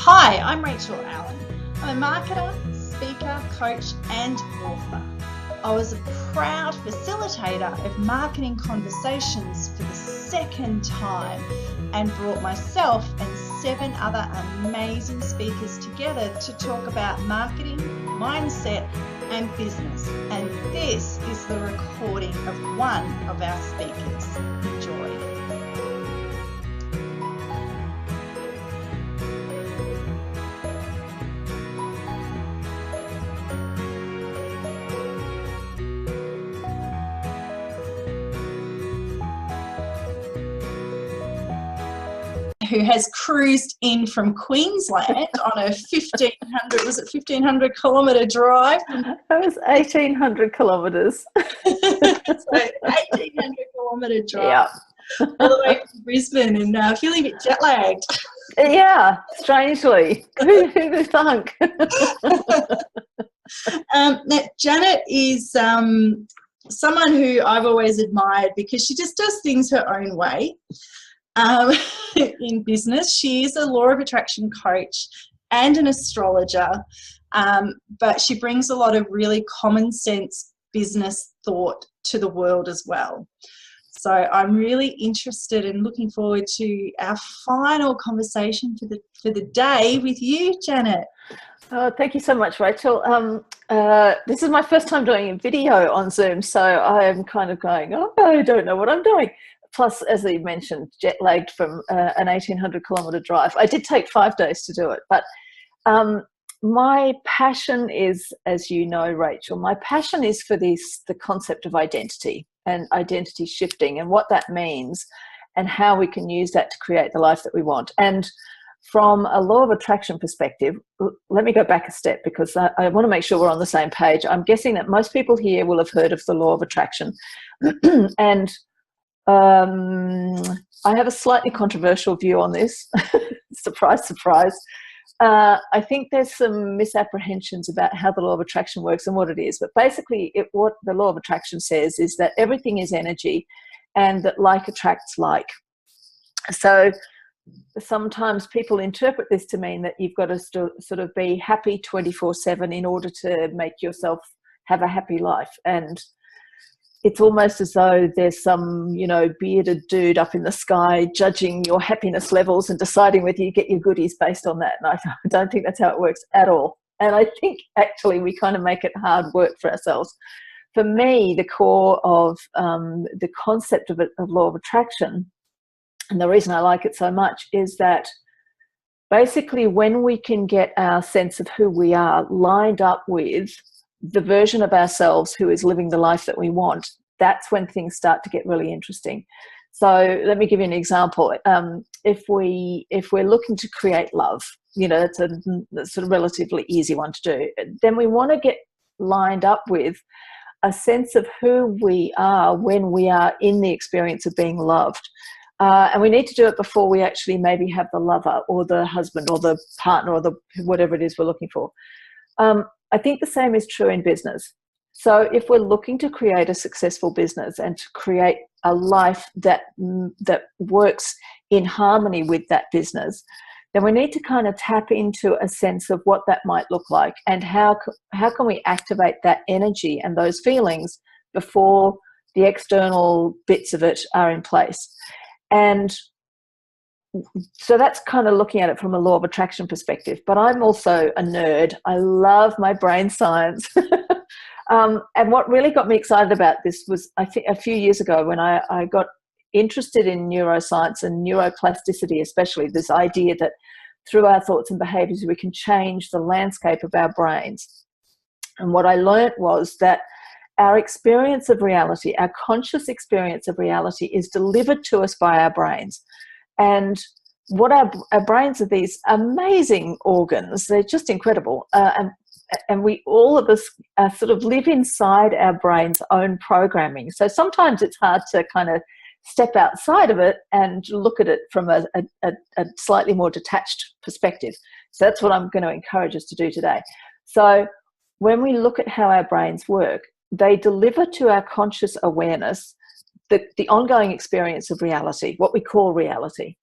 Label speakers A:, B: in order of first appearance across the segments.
A: Hi, I'm Rachel Allan. I'm a marketer, speaker, coach, and author. I was a proud facilitator of marketing conversations for the second time and brought myself and 7 other amazing speakers together to talk about marketing, mindset, and business. And this is the recording of one of our speakers. Enjoy. Who has cruised in from Queensland on a 1,500 kilometre drive.
B: That was 1,800 kilometres.
A: So 1,800 kilometre drive.
B: Yeah.
A: All the way from Brisbane and feeling a bit jet lagged.
B: Yeah, strangely. Who'd have thunk?
A: Now, Janette is someone who I've always admired because she just does things her own way. In business, she is a law of attraction coach and an astrologer, but she brings a lot of really common sense business thought to the world as well. So I'm really interested and looking forward to our final conversation for the day with you, Janette.
B: Oh, thank you so much, Rachel. This is my first time doing a video on Zoom, so I am kind of going, oh, I don't know what I'm doing. Plus, as you mentioned, jet lagged from an 1,800 kilometre drive. I did take 5 days to do it, but my passion is, as you know, Rachel, my passion is for the concept of identity and identity shifting and what that means and how we can use that to create the life that we want. And from a law of attraction perspective, let me go back a step because I want to make sure we're on the same page. I'm guessing that most people here will have heard of the law of attraction. And I have a slightly controversial view on this. Surprise, surprise. I think there's some misapprehensions about how the law of attraction works and what it is. But basically, what the law of attraction says is that everything is energy and that like attracts like. So sometimes people interpret this to mean that you've got to sort of be happy 24/7 in order to make yourself have a happy life. And it's almost as though there's some, bearded dude up in the sky judging your happiness levels and deciding whether you get your goodies based on that. And I don't think that's how it works at all. And I think actually we kind of make it hard work for ourselves. For me, the core of the concept of law of attraction, and the reason I like it so much, is that basically when we can get our sense of who we are lined up with the version of ourselves who is living the life that we want, that's when things start to get really interesting. So let me give you an example. If we're looking to create love, that's a sort of relatively easy one to do, then we want to get lined up with a sense of who we are when we are in the experience of being loved. And we need to do it before we actually maybe have the lover or the husband or the partner or the whatever it is we're looking for. I think the same is true in business. So if we're looking to create a successful business and to create a life that works in harmony with that business, then we need to kind of tap into a sense of what that might look like and how can we activate that energy and those feelings before the external bits of it are in place. And so that's kind of looking at it from a law of attraction perspective. But I'm also a nerd. I love my brain science. And what really got me excited about this was, I think, a few years ago when I got interested in neuroscience and neuroplasticity, especially this idea that through our thoughts and behaviors, we can change the landscape of our brains. And what I learned was that our experience of reality, our conscious experience of reality, is delivered to us by our brains. And what our brains are these amazing organs. They're just incredible. And we, all of us, sort of live inside our brain's own programming. So sometimes it's hard to kind of step outside of it and look at it from a slightly more detached perspective. So that's what I'm going to encourage us to do today. So when we look at how our brains work, they deliver to our conscious awareness the ongoing experience of reality, what we call reality.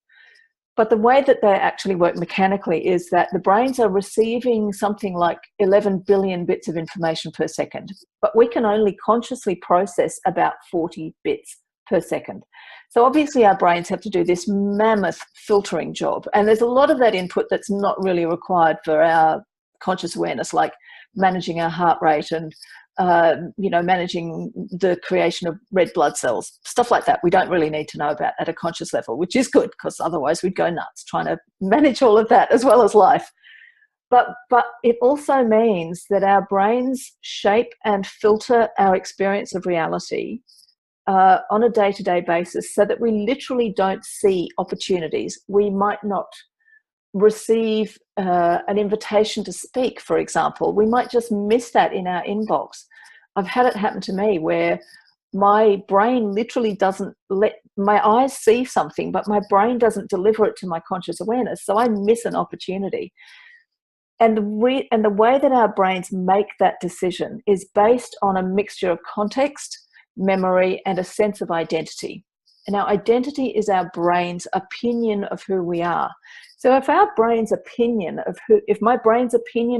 B: But the way that they actually work mechanically is that the brains are receiving something like 11 billion bits of information per second, but we can only consciously process about 40 bits per second. So obviously our brains have to do this mammoth filtering job, and there's a lot of that input that's not really required for our conscious awareness, like managing our heart rate and managing the creation of red blood cells, stuff like that. We don't really need to know about at a conscious level, which is good, because otherwise we'd go nuts trying to manage all of that as well as life. But it also means that our brains shape and filter our experience of reality on a day-to-day basis, so that we literally don't see opportunities. We might not receive an invitation to speak, for example. We might just miss that in our inbox. I've had it happen to me where my brain literally doesn't let my eyes see something, but my brain doesn't deliver it to my conscious awareness, so I miss an opportunity. And the way that our brains make that decision is based on a mixture of context, memory, and a sense of identity. And our identity is our brain's opinion of who we are. So if my brain's opinion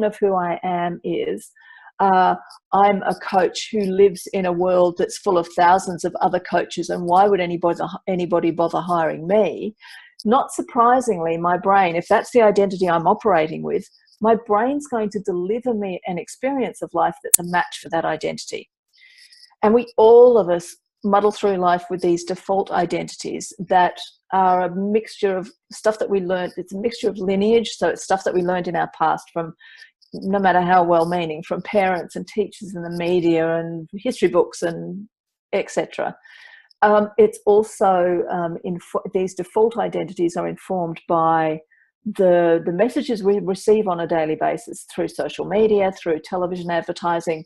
B: of who I am is, I'm a coach who lives in a world that's full of thousands of other coaches, and why would anybody bother hiring me? Not surprisingly, my brain, if that's the identity I'm operating with, my brain's going to deliver me an experience of life that's a match for that identity. And all of us muddle through life with these default identities that are a mixture of stuff that we learned. It's a mixture of lineage, so it's stuff that we learned in our past from, no matter how well-meaning, from parents and teachers and the media and history books and etc. It's also these default identities are informed by the messages we receive on a daily basis through social media, through television advertising,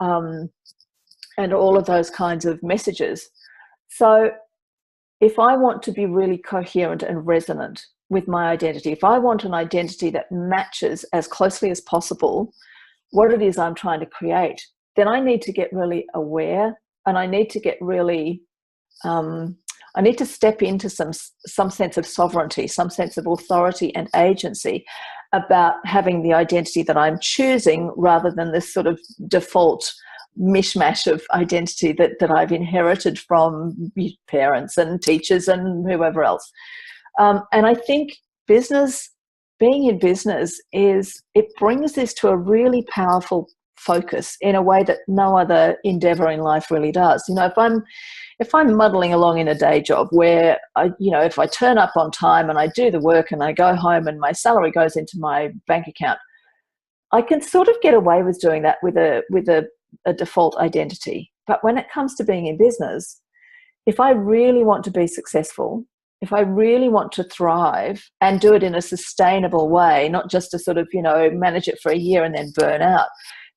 B: and all of those kinds of messages. So if I want to be really coherent and resonant with my identity, if I want an identity that matches as closely as possible what it is I'm trying to create, then I need to get really aware, and I need to get really, I need to step into some sense of sovereignty, some sense of authority and agency about having the identity that I'm choosing, rather than this sort of default mishmash of identity that I've inherited from parents and teachers and whoever else. And I think being in business it brings this to a really powerful focus in a way that no other endeavor in life really does. If I'm muddling along in a day job where if I turn up on time and I do the work and I go home and my salary goes into my bank account, I can sort of get away with doing that with a default identity. But when it comes to being in business, if I really want to be successful, if I really want to thrive and do it in a sustainable way, not just to sort of, manage it for a year and then burn out,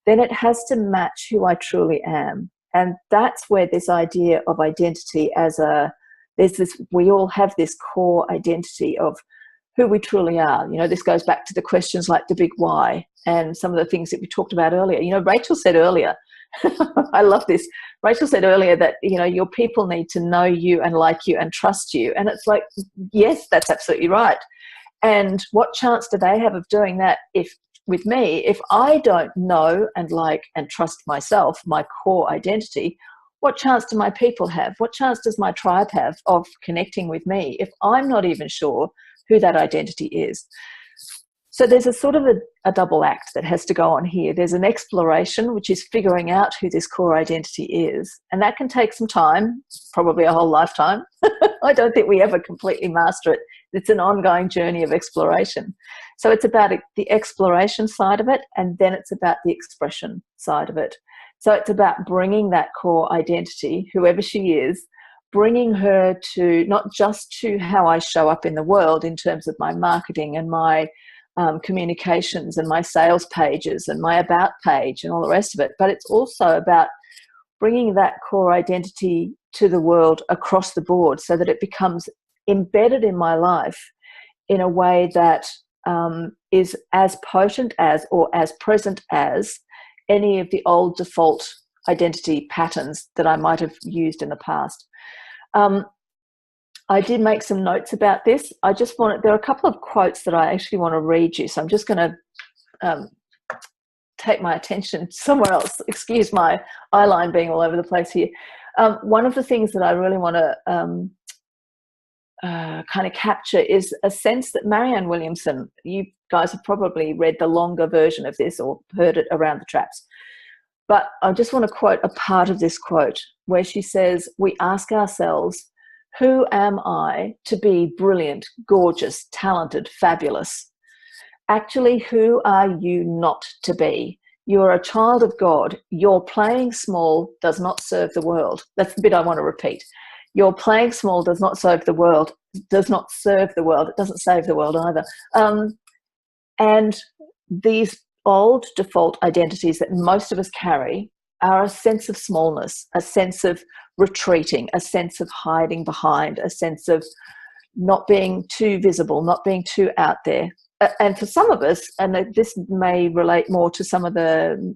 B: then it has to match who I truly am. And that's where this idea of identity we all have this core identity of who we truly are. This goes back to the questions like the big why and some of the things that we talked about earlier. Rachel said earlier, I love this. Rachel said earlier that, your people need to know you and like you and trust you. And it's like, yes, that's absolutely right. And what chance do they have of doing that with me, if I don't know and like and trust myself, my core identity? What chance do my people have? What chance does my tribe have of connecting with me if I'm not even sure who that identity is? So there's a sort of a double act that has to go on here. There's an exploration, which is figuring out who this core identity is. And that can take some time, probably a whole lifetime. I don't think we ever completely master it. It's an ongoing journey of exploration. So it's about the exploration side of it, and then it's about the expression side of it. So it's about bringing that core identity, whoever she is, bringing her to not just to how I show up in the world in terms of my marketing and my communications and my sales pages and my about page and all the rest of it, but it's also about bringing that core identity to the world across the board so that it becomes embedded in my life in a way that is as potent as or as present as any of the old default identity patterns that I might have used in the past. I did make some notes about this. There are a couple of quotes that I actually want to read you. So I'm just going to take my attention somewhere else. Excuse my eyeline being all over the place here. One of the things that I really want to kind of capture is a sense that Marianne Williamson, you guys have probably read the longer version of this or heard it around the traps. But I just want to quote a part of this quote where she says, we ask ourselves, who am I to be brilliant, gorgeous, talented, fabulous? Actually, who are you not to be? You are a child of God. Your playing small does not serve the world. That's the bit I want to repeat. Your playing small does not serve the world. Does not serve the world. It doesn't save the world either. And these old default identities that most of us carry are a sense of smallness, a sense of retreating, a sense of hiding behind, a sense of not being too visible, not being too out there. And for some of us, and this may relate more to some of the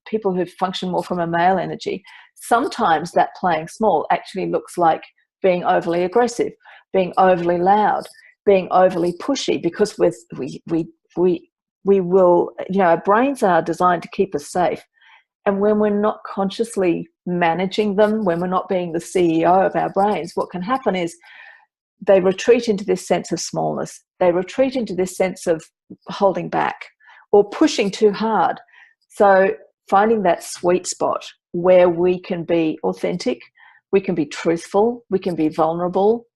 B: people who function more from a male energy, sometimes that playing small actually looks like being overly aggressive, being overly loud, being overly pushy, because we will, our brains are designed to keep us safe. And when we're not consciously managing them, when we're not being the CEO of our brains, what can happen is they retreat into this sense of smallness. They retreat into this sense of holding back or pushing too hard. So finding that sweet spot where we can be authentic, we can be truthful, we can be vulnerable,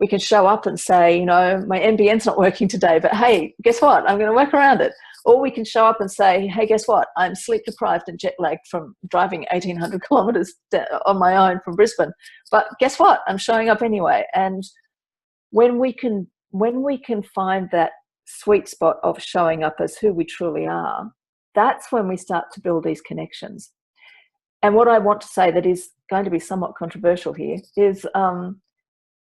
B: we can show up and say, my NBN's not working today, but hey, guess what? I'm going to work around it. Or we can show up and say, hey, guess what? I'm sleep deprived and jet lagged from driving 1,800 kilometres on my own from Brisbane. But guess what? I'm showing up anyway. And when we can find that sweet spot of showing up as who we truly are, that's when we start to build these connections. And what I want to say that is going to be somewhat controversial here is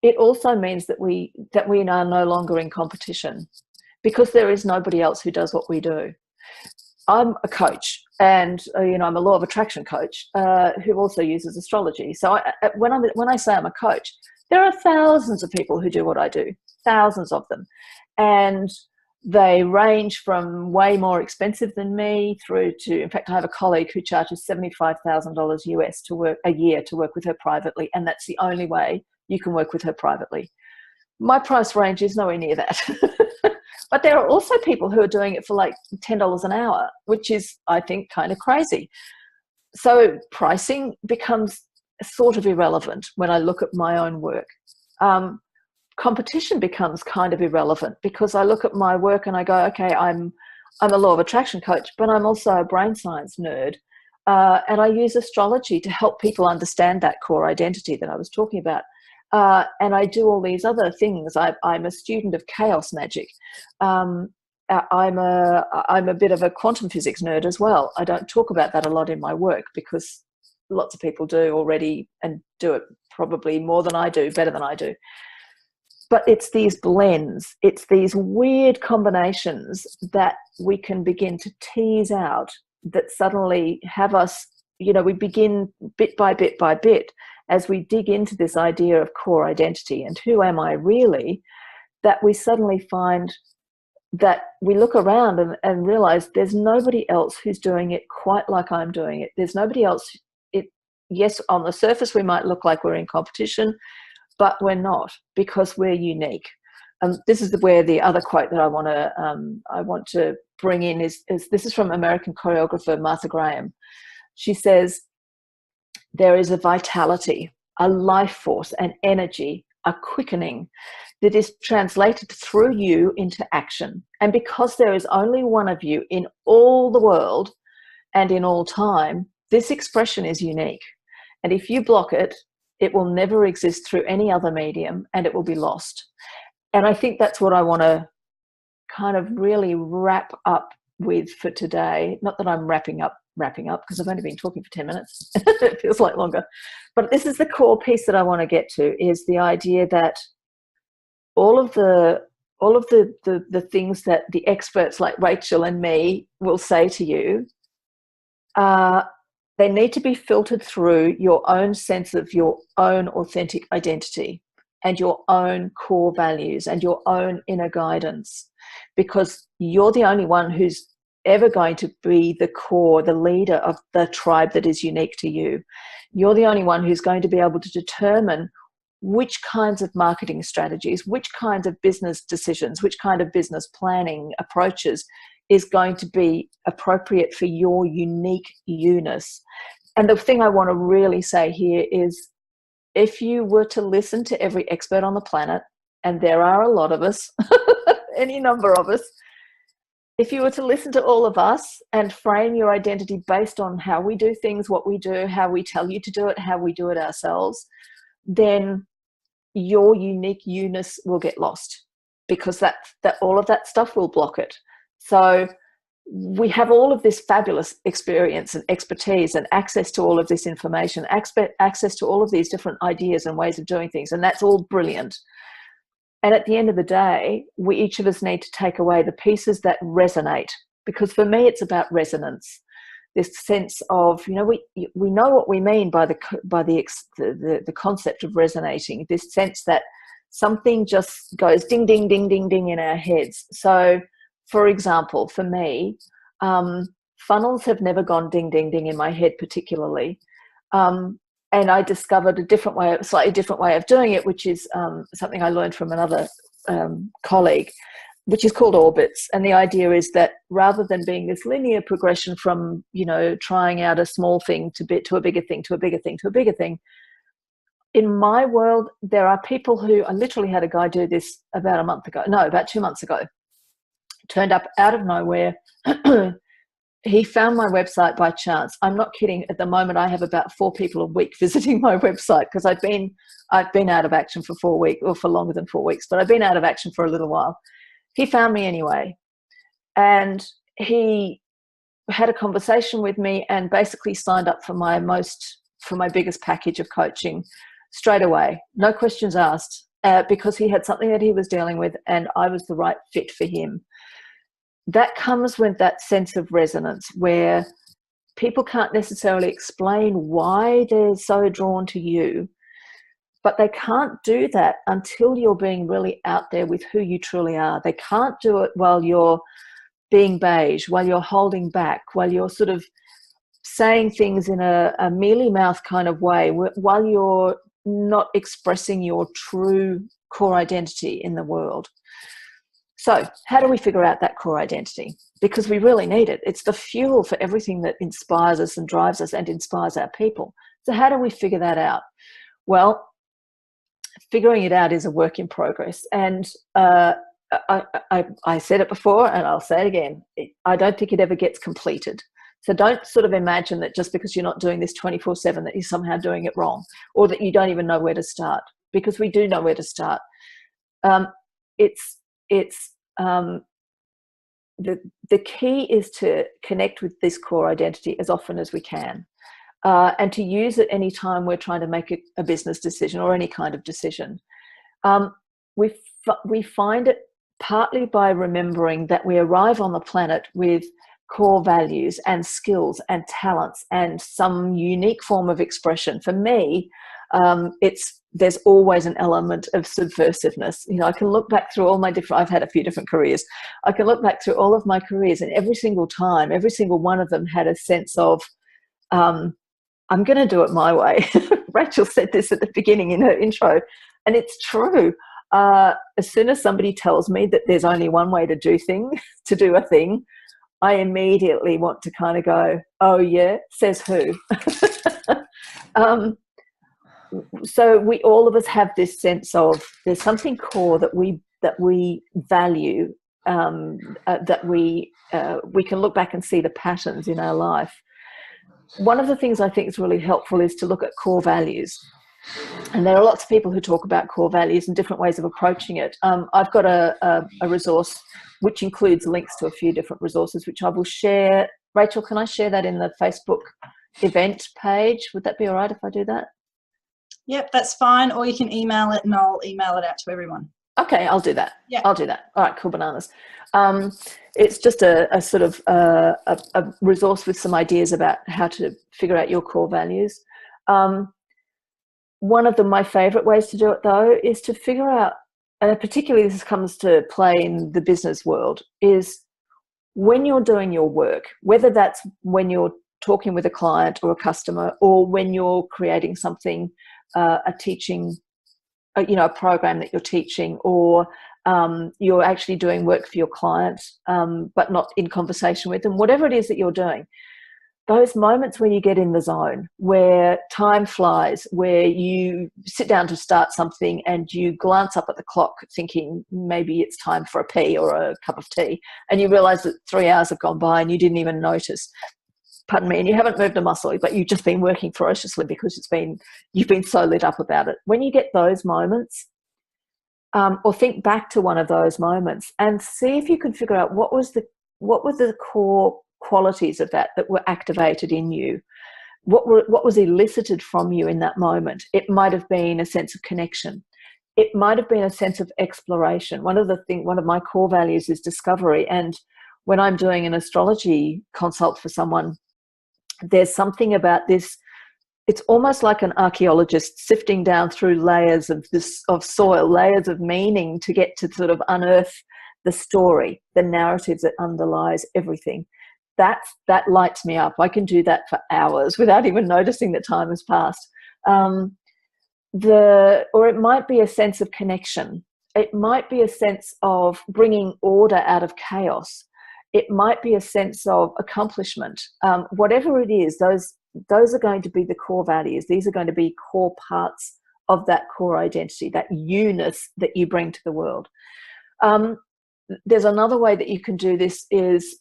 B: it also means that we are no longer in competition, because there is nobody else who does what we do. I'm a coach, and I'm a law of attraction coach who also uses astrology. So when I say I'm a coach, there are thousands of people who do what I do, thousands of them, and they range from way more expensive than me through to, in fact, I have a colleague who charges $75,000 US a year to work with her privately, and that's the only way you can work with her privately. My price range is nowhere near that. But there are also people who are doing it for like $10 an hour, which is, I think, kind of crazy. So pricing becomes sort of irrelevant when I look at my own work. Competition becomes kind of irrelevant, because I look at my work and I go, okay, I'm a law of attraction coach, but I'm also a brain science nerd. And I use astrology to help people understand that core identity that I was talking about. And I do all these other things. I'm a student of chaos magic. I'm a bit of a quantum physics nerd as well. I don't talk about that a lot in my work, because lots of people do already and do it probably more than I do, better than I do. But it's these blends, it's these weird combinations that we can begin to tease out that suddenly have us, we begin bit by bit by bit as we dig into this idea of core identity and who am I really, that we suddenly find that we look around and realize there's nobody else who's doing it quite like I'm doing it. There's nobody else. Yes, on the surface we might look like we're in competition, but we're not, because we're unique. This is where the other quote that I want to bring in is this is from American choreographer Martha Graham. She says, there is a vitality, a life force, an energy, a quickening that is translated through you into action. And because there is only one of you in all the world and in all time, this expression is unique. And if you block it, it will never exist through any other medium, and it will be lost. And I think that's what I want to kind of really wrap up with for today. Not that I'm wrapping up, because I've only been talking for 10 minutes. It feels like longer. But this is the core piece that I want to get to, is the idea that all of the things that the experts like Rachel and me will say to you, they need to be filtered through your own sense of your own authentic identity. and your own core values and your own inner guidance, because you're the only one who's ever going to be the core, the leader of the tribe that is unique to you. You're the only one who's going to be able to determine which kinds of marketing strategies, which kinds of business decisions, which kind of business planning approaches is going to be appropriate for your unique you-ness. And the thing I want to really say here is, if you were to listen to every expert on the planet, and there are a lot of us, any number of us, if you were to listen to all of us and frame your identity based on how we do things, what we do, how we tell you to do it, how we do it ourselves, then your unique you-ness will get lost, because that all of that stuff will block it. So we have all of this fabulous experience and expertise and access to all of this information, access to all of these different ideas and ways of doing things, and that's all brilliant. And at the end of the day, we each of us need to take away the pieces that resonate, because for me it's about resonance. This sense of, you know, we know what we mean by the concept of resonating. This sense that something just goes ding ding ding ding ding in our heads. So, for example, for me, funnels have never gone ding ding ding in my head particularly, and I discovered a slightly different way of doing it, which is something I learned from another colleague, which is called orbits. And the idea is that rather than being this linear progression from, you know, trying out a small thing to a bigger thing, to a bigger thing, to a bigger thing, in my world, there are people who, I literally had a guy do this about 2 months ago, turned up out of nowhere. He found my website by chance. I'm not kidding. At the moment, I have about 4 people a week visiting my website, because I've been out of action for 4 weeks, or for longer than 4 weeks, but I've been out of action for a little while. He found me anyway, and he had a conversation with me and basically signed up for my biggest package of coaching straight away. No questions asked, because he had something that he was dealing with and I was the right fit for him. That comes with that sense of resonance, where people can't necessarily explain why they're so drawn to you, but they can't do that until you're being really out there with who you truly are. They can't do it while you're being beige, while you're holding back, while you're sort of saying things in a mealy mouth kind of way, while you're not expressing your true core identity in the world. So how do we figure out that core identity? Because we really need it. It's the fuel for everything that inspires us and drives us and inspires our people. So how do we figure that out? Well, figuring it out is a work in progress. And I said it before and I'll say it again. I don't think it ever gets completed. So don't sort of imagine that just because you're not doing this 24/7 that you're somehow doing it wrong, or that you don't even know where to start, because we do know where to start. The key is to connect with this core identity as often as we can, and to use it any time we're trying to make a business decision or any kind of decision. We find it partly by remembering that we arrive on the planet with core values and skills and talents and some unique form of expression. For me, there's always an element of subversiveness. You know, I can look back through all my I've had a few different careers. I can look back through all of my careers, and every single time, every single one of them had a sense of, I'm going to do it my way. Rachel said this at the beginning in her intro, and it's true. As soon as somebody tells me that there's only one way to do a thing, I immediately want to kind of go, oh yeah, says who? So all of us have this sense of there's something core that we value, that we can look back and see the patterns in our life. One of the things I think is really helpful is to look at core values. And there are lots of people who talk about core values and different ways of approaching it. I've got a resource which includes links to a few different resources, which I will share. Rachel, can I share that in the Facebook event page? Would that be all right if I do that?
A: Yep, that's fine. Or you can email it and I'll email it out to everyone.
B: Okay, I'll do that.
A: Yeah,
B: I'll do that. All right, cool bananas. It's just a sort of a resource with some ideas about how to figure out your core values. one of my favorite ways to do it, though, is to figure out, and particularly this comes to play in the business world, is when you're doing your work, whether that's when you're talking with a client or a customer, or when you're creating something, a teaching, a program that you're teaching, or you're actually doing work for your clients, but not in conversation with them, whatever it is that you're doing, those moments when you get in the zone, where time flies, where you sit down to start something and you glance up at the clock thinking maybe it's time for a pee or a cup of tea, and you realize that 3 hours have gone by and you didn't even notice, pardon me, and you haven't moved a muscle, but you've just been working ferociously because you've been so lit up about it. When you get those moments, or think back to one of those moments and see if you can figure out what were the core qualities of that were activated in you. What was elicited from you in that moment? It might have been a sense of connection. It might have been a sense of exploration. One of my core values is discovery. And when I'm doing an astrology consult for someone, there's something about this. It's almost like an archaeologist sifting down through layers of soil, layers of meaning, to get to sort of unearth the story, the narrative that underlies everything. That lights me up. I can do that for hours without even noticing that time has passed. Or it might be a sense of connection. It might be a sense of bringing order out of chaos. It might be a sense of accomplishment. Whatever it is, those are going to be the core values. These are going to be core parts of that core identity, that you-ness that you bring to the world. There's another way that you can do this is,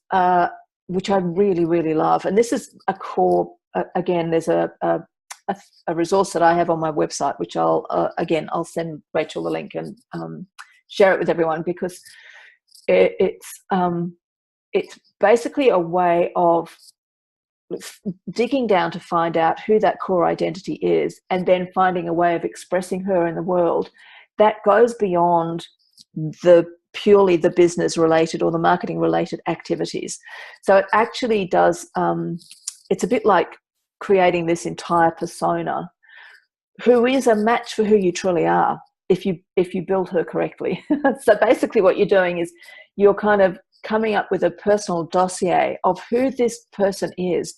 B: which I really, really love, and this is a core, again, there's a resource that I have on my website, which I'll send Rachel the link and share it with everyone, because it's basically a way of digging down to find out who that core identity is, and then finding a way of expressing her in the world that goes beyond purely the business related or the marketing related activities. So it actually does, it's a bit like creating this entire persona who is a match for who you truly are if you build her correctly. So basically what you're doing is you're kind of coming up with a personal dossier of who this person is.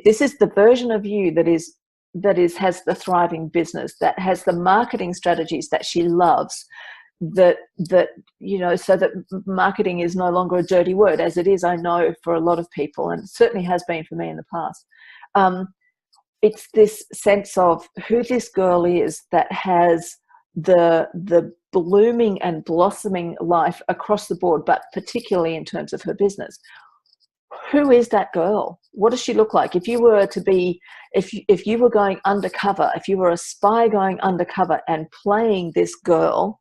B: This is the version of you that has the thriving business, that has the marketing strategies that she loves, that so that marketing is no longer a dirty word, as it is, I know, for a lot of people, and certainly has been for me in the past. It's this sense of who this girl is that has the blooming and blossoming life across the board, but particularly in terms of her business. Who is that girl? What does she look like? If you were going undercover, if you were a spy going undercover and playing this girl,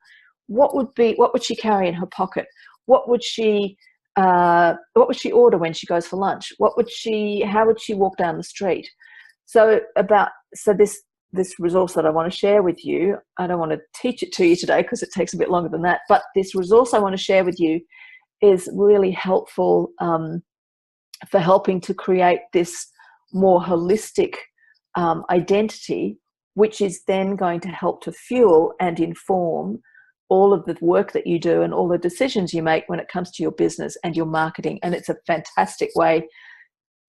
B: what would she carry in her pocket? What would she order when she goes for lunch? How would she walk down the street? So this resource that I want to share with you, I don't want to teach it to you today because it takes a bit longer than that, but this resource I want to share with you is really helpful for helping to create this more holistic identity, which is then going to help to fuel and inform all of the work that you do and all the decisions you make when it comes to your business and your marketing. And it's a fantastic way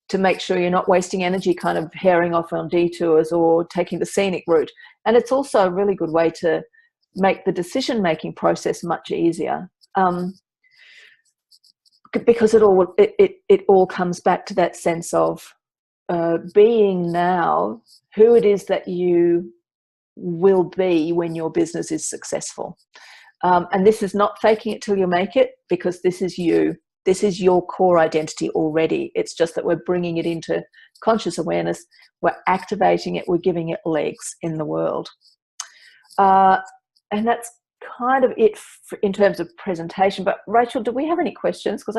B: to make sure you're not wasting energy kind of herring off on detours or taking the scenic route. And it's also a really good way to make the decision-making process much easier, because it all comes back to that sense of being now who it is that you will be when your business is successful. And this is not faking it till you make it, because this is you. This is your core identity already. It's just that we're bringing it into conscious awareness. We're activating it. We're giving it legs in the world. And that's kind of it in terms of presentation. But Rachel, do we have any questions? Because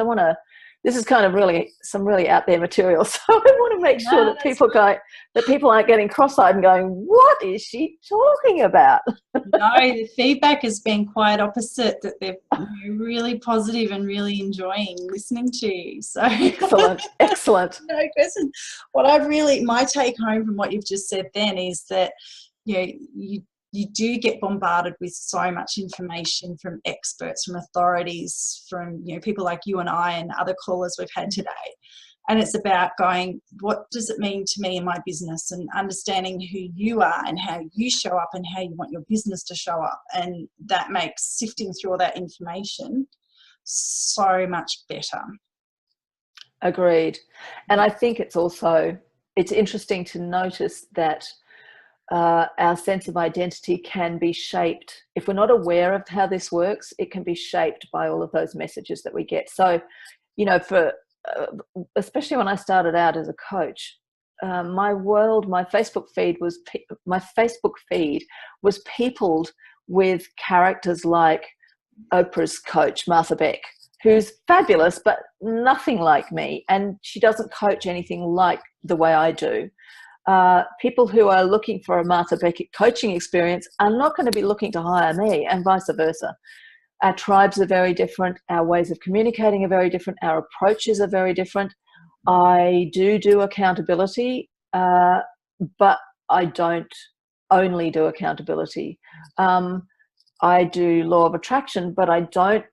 B: this is kind of really some really out there material. So I want to make sure that people aren't getting cross-eyed and going, what is she talking about?
A: No, the feedback has been quite opposite, that they're really positive and really enjoying listening to you. So
B: Excellent.
A: No question. My take home from what you've just said then is that yeah, you do get bombarded with so much information from experts, from authorities, from, you know, people like you and I and other callers we've had today. And it's about going, what does it mean to me in my business, and understanding who you are and how you show up and how you want your business to show up. And that makes sifting through all that information so much better.
B: Agreed. And I think it's interesting to notice that our sense of identity can be shaped. If we're not aware of how this works, it can be shaped by all of those messages that we get. So, you know, especially when I started out as a coach, my Facebook feed was peopled with characters like Oprah's coach, Martha Beck, who's fabulous, but nothing like me. And she doesn't coach anything like the way I do. People who are looking for a Martha Beck coaching experience are not going to be looking to hire me, and vice versa. Our tribes are very different. Our ways of communicating are very different. Our approaches are very different. I do accountability, but I don't only do accountability. I do law of attraction, but I don't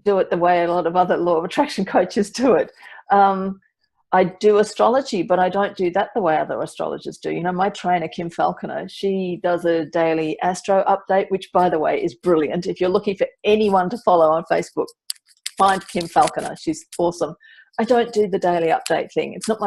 B: do it the way a lot of other law of attraction coaches do it. I do astrology, but I don't do that the way other astrologers do. You know, my trainer, Kim Falconer, she does a daily astro update, which, by the way, is brilliant. If you're looking for anyone to follow on Facebook, find Kim Falconer. She's awesome. I don't do the daily update thing. It's not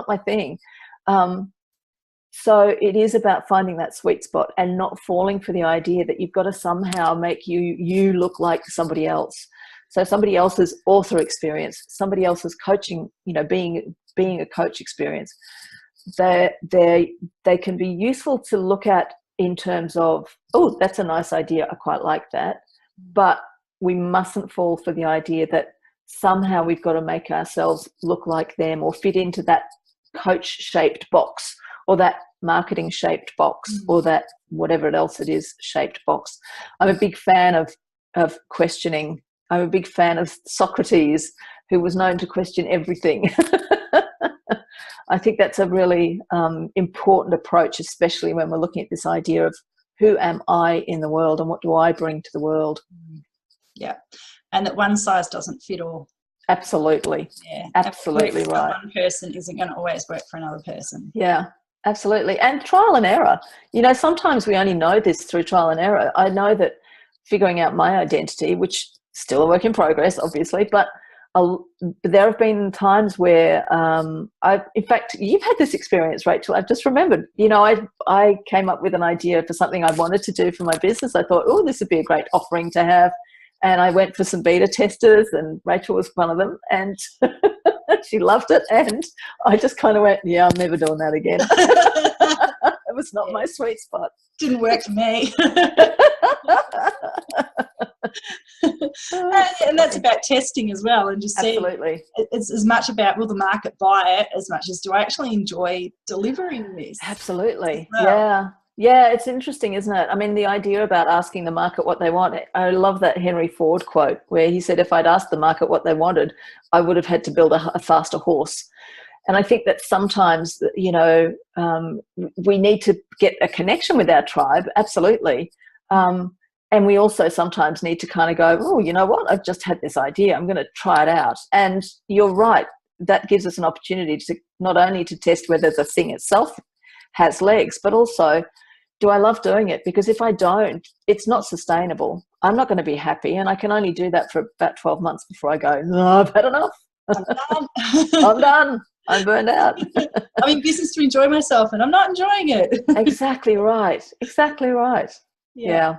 B: my thing. So it is about finding that sweet spot and not falling for the idea that you've got to somehow make you look like somebody else. So somebody else's author experience, somebody else's coaching, you know, being a coach experience, they can be useful to look at in terms of, oh, that's a nice idea, I quite like that. But we mustn't fall for the idea that somehow we've got to make ourselves look like them or fit into that coach-shaped box or that marketing-shaped box or that whatever else it is shaped box. I'm a big fan of questioning. I'm a big fan of Socrates, who was known to question everything. I think that's a really important approach, especially when we're looking at this idea of who am I in the world and what do I bring to the world.
A: Yeah, and that one size doesn't fit all.
B: Absolutely.
A: Yeah,
B: absolutely right.
A: One person isn't going to always work for another person.
B: Yeah, absolutely. And trial and error. You know, sometimes we only know this through trial and error. I know that figuring out my identity, which still a work in progress, obviously, but there have been times where in fact, you've had this experience, Rachel. I've just remembered, you know, I came up with an idea for something I wanted to do for my business. I thought, oh, this would be a great offering to have. And I went for some beta testers, and Rachel was one of them, and she loved it. And I just kind of went, yeah, I'm never doing that again. It was not my sweet spot.
A: Didn't work for me. And that's about testing as well, and just seeing.
B: Absolutely.
A: It's as much about, will the market buy it, as much as do I actually enjoy delivering this.
B: Absolutely.
A: Well.
B: Yeah, it's interesting, isn't it? I mean, the idea about asking the market what they want, I love that Henry Ford quote where he said, if I'd asked the market what they wanted, I would have had to build a faster horse. And I think that sometimes, you know, we need to get a connection with our tribe, absolutely. And we also sometimes need to kind of go, oh, you know what, I've just had this idea, I'm going to try it out. And you're right, that gives us an opportunity to not only to test whether the thing itself has legs, but also, do I love doing it? Because if I don't, it's not sustainable. I'm not going to be happy, and I can only do that for about 12 months before I go, no, I've had enough.
A: I'm done.
B: I'm done. I'm burned out.
A: I'm in business to enjoy myself, and I'm not enjoying it.
B: Exactly right. Exactly right. Yeah.